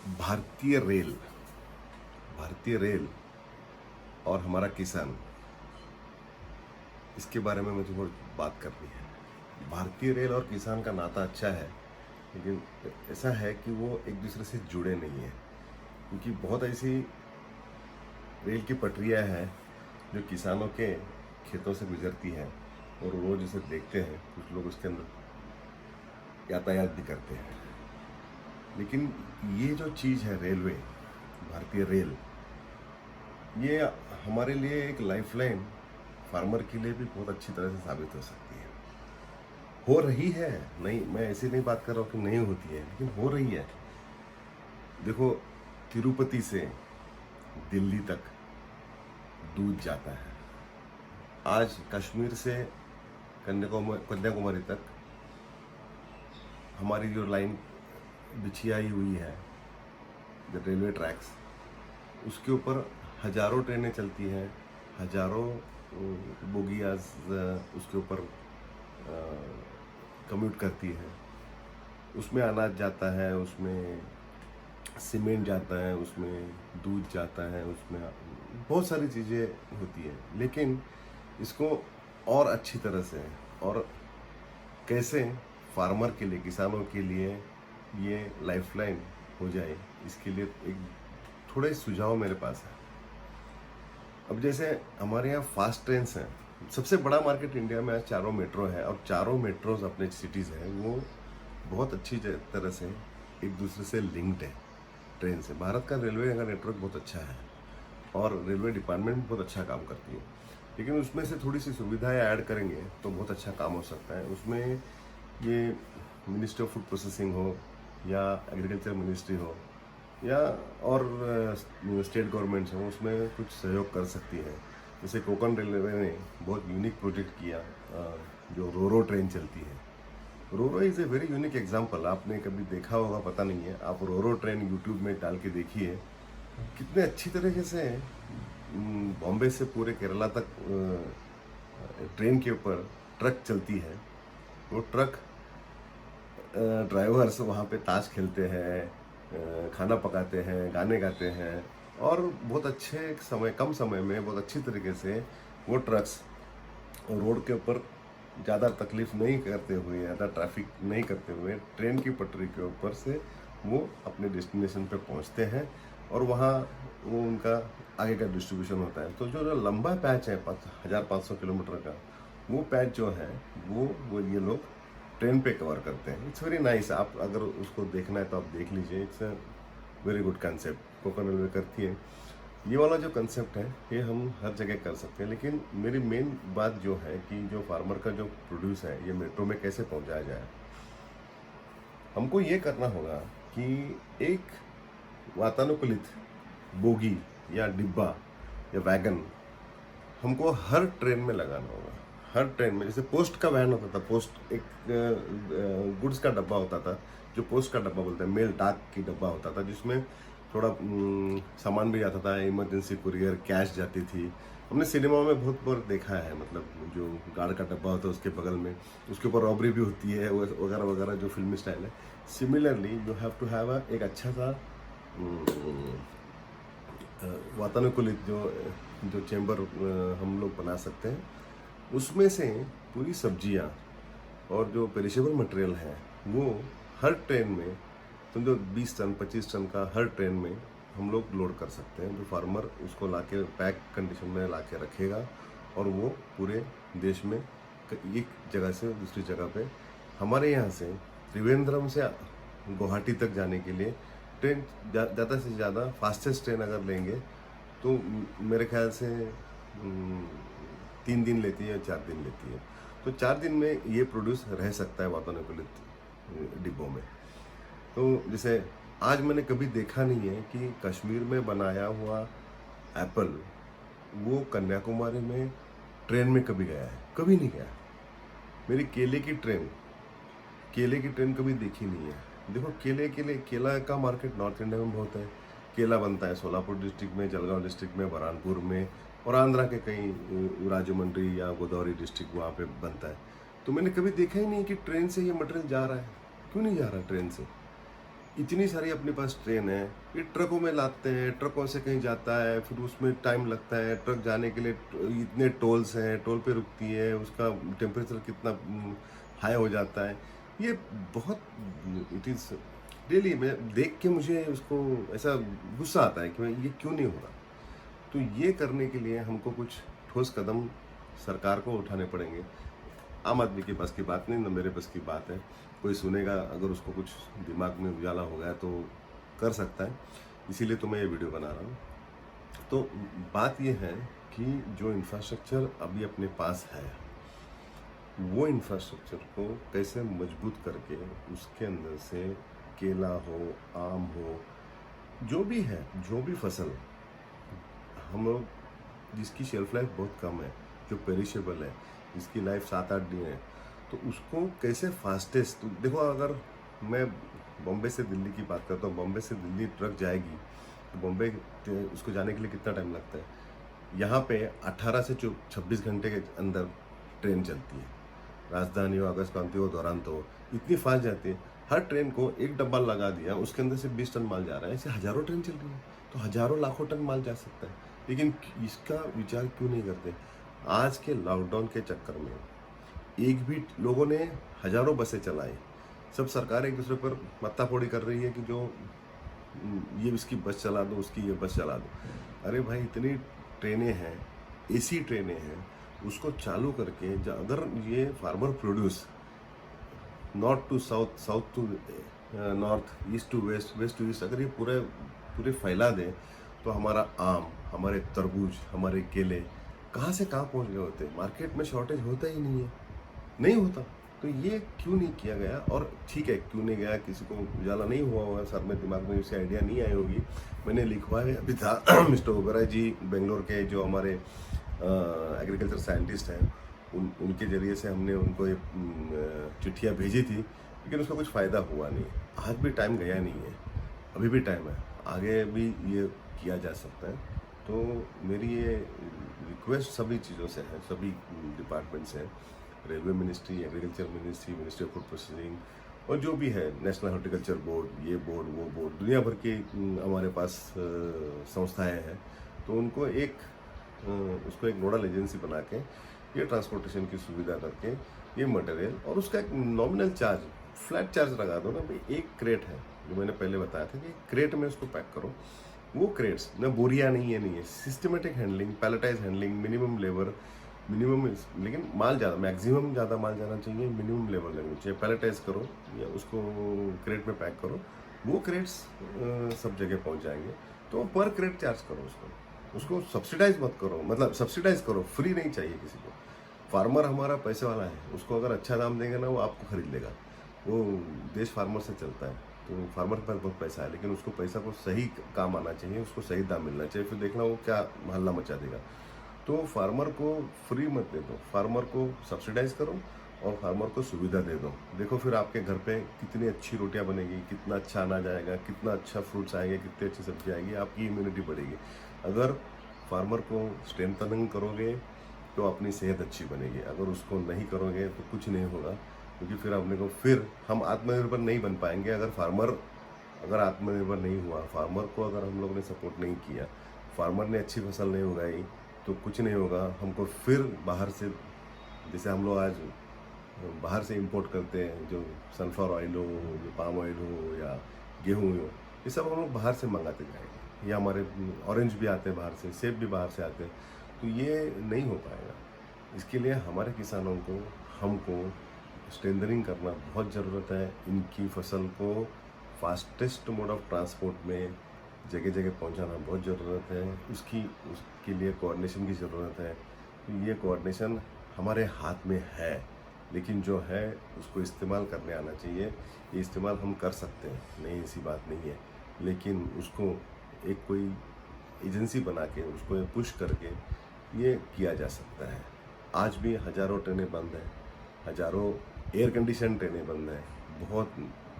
भारतीय रेल भारतीय रेल और हमारा किसान, इसके बारे में मुझे थोड़ी बात करनी है। भारतीय रेल और किसान का नाता अच्छा है, लेकिन ऐसा है कि वो एक दूसरे से जुड़े नहीं हैं, क्योंकि बहुत ऐसी रेल की पटरियां हैं जो किसानों के खेतों से गुजरती हैं और रोज उसे देखते हैं। कुछ लोग उसके अंदर यातायात भी करते हैं, लेकिन ये जो चीज़ है रेलवे, भारतीय रेल, ये हमारे लिए एक लाइफलाइन, फार्मर के लिए भी बहुत अच्छी तरह से साबित हो सकती है। हो रही है, नहीं, मैं ऐसी नहीं बात कर रहा हूँ कि नहीं होती है, लेकिन हो रही है। देखो, तिरुपति से दिल्ली तक दूध जाता है। आज कश्मीर से कन्याकुमारी तक हमारी जो लाइन बिछी हुई है, जो रेलवे ट्रैक्स, उसके ऊपर हजारों ट्रेनें चलती हैं, हजारों बोगियाज उसके ऊपर कम्यूट करती है। उसमें अनाज जाता है, उसमें सीमेंट जाता है, उसमें दूध जाता है, उसमें बहुत सारी चीज़ें होती हैं। लेकिन इसको और अच्छी तरह से और कैसे फार्मर के लिए, किसानों के लिए ये लाइफलाइन हो जाए, इसके लिए एक थोड़े सुझाव मेरे पास है। अब जैसे हमारे यहाँ फास्ट ट्रेन्स हैं, सबसे बड़ा मार्केट इंडिया में आज चारों मेट्रो है, और चारों मेट्रोज अपने सिटीज़ हैं, वो बहुत अच्छी तरह से एक दूसरे से लिंक्ड है ट्रेन से। भारत का रेलवे का नेटवर्क बहुत अच्छा है और रेलवे डिपार्टमेंट बहुत अच्छा काम करती है, लेकिन उसमें से थोड़ी सी सुविधाएं ऐड करेंगे तो बहुत अच्छा काम हो सकता है। उसमें ये मिनिस्ट्री ऑफ फूड प्रोसेसिंग हो या एग्रीकल्चर मिनिस्ट्री हो या और स्टेट गवर्नमेंट्स हो, उसमें कुछ सहयोग कर सकती है। जैसे कोंकण रेलवे ने बहुत यूनिक प्रोजेक्ट किया, जो रोरो ट्रेन चलती है। RoRo is a very unique example. आपने कभी देखा होगा, पता नहीं है, आप रोरो ट्रेन यूट्यूब में डाल के देखिए, कितने अच्छी तरीके से बॉम्बे से पूरे केरला तक ट्रेन के ऊपर ट्रक चलती है। वो ट्रक ड्राइवर्स वहाँ पे ताश खेलते हैं, खाना पकाते हैं, गाने गाते हैं, और बहुत अच्छे समय, कम समय में बहुत अच्छी तरीके से वो ट्रक्स रोड के ऊपर ज़्यादा तकलीफ नहीं करते हुए, ज़्यादा ट्रैफिक नहीं करते हुए, ट्रेन की पटरी के ऊपर से वो अपने डेस्टिनेशन पे पहुंचते हैं, और वहाँ वो उनका आगे का डिस्ट्रीब्यूशन होता है। तो जो लंबा पैच है 1500 किलोमीटर का, वो पैच जो है वो ये लोग ट्रेन पे कवर करते हैं। It's very nice. आप अगर उसको देखना है तो आप देख लीजिए। It's a very good concept Konkan railway करती है। ये वाला जो कंसेप्ट है ये हम हर जगह कर सकते हैं, लेकिन मेरी मेन बात जो है कि जो फार्मर का जो प्रोड्यूस है ये मेट्रो में कैसे पहुंचाया जाए। हमको ये करना होगा कि एक वातानुकूलित बोगी या डिब्बा या वैगन हमको हर ट्रेन में लगाना होगा। हर ट्रेन में, जैसे पोस्ट का वैन होता था, पोस्ट एक गुड्स का डब्बा होता था, जो पोस्ट का डब्बा बोलते हैं, मेल डाक की डब्बा होता था, जिसमें थोड़ा सामान भी जाता था, इमरजेंसी कुरियर, कैश जाती थी। हमने सिनेमा में बहुत बार देखा है, मतलब जो गार्ड का डब्बा होता है उसके बगल में, उसके ऊपर रॉबरी भी होती है वगैरह वगैरह, जो फिल्मी स्टाइल है। Similarly you have to have एक अच्छा सा वातानुकूलित जो चैम्बर हम लोग बना सकते हैं। उसमें से पूरी सब्जियां और जो पेरिशेबल मटेरियल है वो हर ट्रेन में, समझो 20 टन 25 टन का हर ट्रेन में हम लोग लोड कर सकते हैं। जो फार्मर उसको लाके पैक कंडीशन में लाके रखेगा, और वो पूरे देश में एक जगह से दूसरी जगह पे, हमारे यहाँ से त्रिवेंद्रम से गुवाहाटी तक जाने के लिए ट्रेन ज़्यादा से ज़्यादा फास्टेस्ट ट्रेन अगर लेंगे तो मेरे ख्याल से 3 दिन लेती है, 4 दिन लेती है। तो 4 दिन में ये प्रोड्यूस रह सकता है वातानुकूलित डिब्बों में। तो जैसे आज मैंने कभी देखा नहीं है कि कश्मीर में बनाया हुआ एप्पल वो कन्याकुमारी में ट्रेन में कभी गया है, कभी नहीं गया। मेरी केले की ट्रेन कभी देखी नहीं है। देखो, केला का मार्केट नॉर्थ इंडिया में बहुत है। केला बनता है सोलापुर डिस्ट्रिक्ट में, जलगांव डिस्ट्रिक्ट में, बरहानपुर में, और आंध्रा के कई राजमंड्री या गोदावरी डिस्ट्रिक्ट वहाँ पे बनता है। तो मैंने कभी देखा ही नहीं कि ट्रेन से ये मटेरियल जा रहा है। क्यों नहीं जा रहा ट्रेन से? इतनी सारी अपने पास ट्रेन है, ये ट्रकों में लाते हैं, ट्रकों से कहीं जाता है, फिर उसमें टाइम लगता है, ट्रक जाने के लिए इतने टोल्स हैं, टोल पे रुकती है, उसका टेम्परेचर कितना हाई हो जाता है। ये बहुत इट इज़ रियली, मैं देख के मुझे उसको ऐसा गुस्सा आता है कि भाई ये क्यों नहीं हो रहा। तो ये करने के लिए हमको कुछ ठोस कदम सरकार को उठाने पड़ेंगे। आम आदमी के पास की बात नहीं, ना मेरे पास की बात है। कोई सुनेगा, अगर उसको कुछ दिमाग में उजाला हो गया तो कर सकता है, इसीलिए तो मैं ये वीडियो बना रहा हूँ। तो बात ये है कि जो इंफ्रास्ट्रक्चर अभी अपने पास है, वो इंफ्रास्ट्रक्चर को कैसे मजबूत करके उसके अंदर से केला हो, आम हो, जो भी है, जो भी फसल हम लोग जिसकी शेल्फ लाइफ बहुत कम है, जो पेरिशेबल है, जिसकी लाइफ 7-8 दिन है, तो उसको कैसे फास्टेस्ट, देखो अगर मैं बॉम्बे से दिल्ली की बात करता हूँ, बॉम्बे से दिल्ली ट्रक जाएगी तो बॉम्बे उसको जाने के लिए कितना टाइम लगता है। यहाँ पे 18 से 26 घंटे के अंदर ट्रेन चलती है। राजधानी हो, आकाश क्रांति हो, दुरंतो हो, इतनी फास्ट जाती है। हर ट्रेन को एक डब्बा लगा दिया, उसके अंदर से 20 टन माल जा रहा है। ऐसे हज़ारों ट्रेन चल रही है, तो हज़ारों लाखों टन माल जा सकता है। लेकिन इसका विचार क्यों नहीं करते। आज के लॉकडाउन के चक्कर में एक भी लोगों ने हज़ारों बसें चलाई, सब सरकार एक दूसरे पर मत्ताफोड़ी कर रही है कि जो ये इसकी बस चला दो, उसकी ये बस चला दो। अरे भाई, इतनी ट्रेनें हैं, एसी ट्रेनें हैं, उसको चालू करके अगर ये farmer produce north to south, south to north, east to west, west to east, अगर ये पूरे फैला दें तो हमारा आम, हमारे तरबूज, हमारे केले कहाँ से कहाँ पहुँच गए होते। मार्केट में शॉर्टेज होता ही नहीं है, नहीं होता। तो ये क्यों नहीं किया गया। और ठीक है, क्यों नहीं गया, किसी को उजाला नहीं हुआ होगा, सर में दिमाग में उसे आइडिया नहीं आई होगी। मैंने लिखवाया अभी था मिस्टर ओबेरॉय जी बेंगलोर के, जो हमारे एग्रीकल्चर साइंटिस्ट हैं, उनके ज़रिए से हमने उनको ये चिट्ठियाँ भेजी थी, लेकिन उसका कुछ फ़ायदा हुआ नहीं। आज भी टाइम गया नहीं है, अभी भी टाइम है, आगे भी ये किया जा सकता है। तो मेरी ये रिक्वेस्ट सभी चीज़ों से है, सभी डिपार्टमेंट से, railway ministry, agriculture ministry, ministry of food processing, और जो भी है, नेशनल हॉर्टिकल्चर बोर्ड, ये बोर्ड, वो बोर्ड, दुनिया भर के हमारे पास संस्थाएं हैं। तो उनको उसको एक नोडल एजेंसी बना के ये ट्रांसपोर्टेशन की सुविधा करके ये मटेरियल, और उसका एक नॉमिनल चार्ज, फ्लैट चार्ज लगा दो ना भाई। एक क्रेट है, जो मैंने पहले बताया था कि क्रेट में उसको पैक करो, वो क्रेट्स ना, बोरिया नहीं है, systematic handling, pelletised handling, minimum labour, minimum, लेकिन माल ज़्यादा, मैक्सिमम ज़्यादा माल जाना चाहिए, मिनिमम लेवल लेनी चाहिए। पैलेटाइज करो या उसको क्रेट में पैक करो, वो क्रेट्स सब जगह पहुंच जाएंगे। तो पर क्रेट चार्ज करो उसको सब्सिडाइज मत करो, मतलब सब्सिडाइज करो, फ्री नहीं चाहिए किसी को। फार्मर हमारा पैसे वाला है, उसको अगर अच्छा दाम देंगे ना, वो आपको खरीद लेगा। वो देश फार्मर से चलता है, तो फार्मर के पास बहुत पैसा है, लेकिन उसको पैसा को सही काम आना चाहिए, उसको सही दाम मिलना चाहिए, फिर देखना वो क्या हल्ला मचा देगा। तो फार्मर को फ्री मत दे दो, फार्मर को सब्सिडाइज करो और फार्मर को सुविधा दे दो। देखो फिर आपके घर पे कितनी अच्छी रोटियां बनेगी, कितना अच्छा अनाज आएगा, कितना अच्छा फ्रूट्स आएंगे, कितनी अच्छी सब्जी आएगी, आपकी इम्यूनिटी बढ़ेगी। अगर फार्मर को स्ट्रेंथनिंग करोगे तो अपनी सेहत अच्छी बनेगी, अगर उसको नहीं करोगे तो कुछ नहीं होगा। क्योंकि फिर हम आत्मनिर्भर नहीं बन पाएंगे। अगर आत्मनिर्भर नहीं हुआ, फार्मर को अगर हम लोग ने सपोर्ट नहीं किया, फार्मर ने अच्छी फसल नहीं उगाई, तो कुछ नहीं होगा। हमको फिर बाहर से, जैसे हम लोग आज बाहर से इंपोर्ट करते हैं, जो सनफ्लावर ऑयल हो, जो पाम ऑयल हो, या गेहूँ हो, ये सब हम लोग बाहर से मंगाते जाएंगे। या हमारे ऑरेंज भी आते हैं बाहर से, सेब भी बाहर से आते हैं, तो ये नहीं हो पाएगा। इसके लिए हमारे किसानों को, हमको स्ट्रेंथनिंग करना बहुत ज़रूरत है। इनकी फसल को फास्टेस्ट मोड ऑफ ट्रांसपोर्ट में जगह जगह पहुंचाना बहुत ज़रूरत है। उसके लिए कोऑर्डिनेशन की ज़रूरत है। तो ये कोऑर्डिनेशन हमारे हाथ में है, लेकिन जो है उसको इस्तेमाल करने आना चाहिए। ये इस्तेमाल हम कर सकते हैं, नहीं ऐसी बात नहीं है, लेकिन उसको एक कोई एजेंसी बना के, उसको पुश करके ये किया जा सकता है। आज भी हज़ारों ट्रेनें बंद हैं, हज़ारों एयर कंडीशन ट्रेनें बंद हैं। बहुत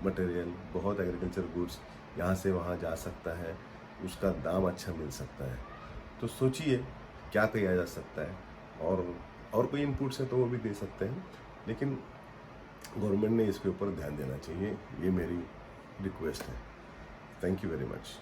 मटेरियल, बहुत एग्रीकल्चर गुड्स यहाँ से वहाँ जा सकता है, उसका दाम अच्छा मिल सकता है। तो सोचिए क्या किया जा सकता है। और कोई इनपुट्स है तो वो भी दे सकते हैं, लेकिन गवर्नमेंट ने इसके ऊपर ध्यान देना चाहिए। ये मेरी रिक्वेस्ट है। Thank you very much.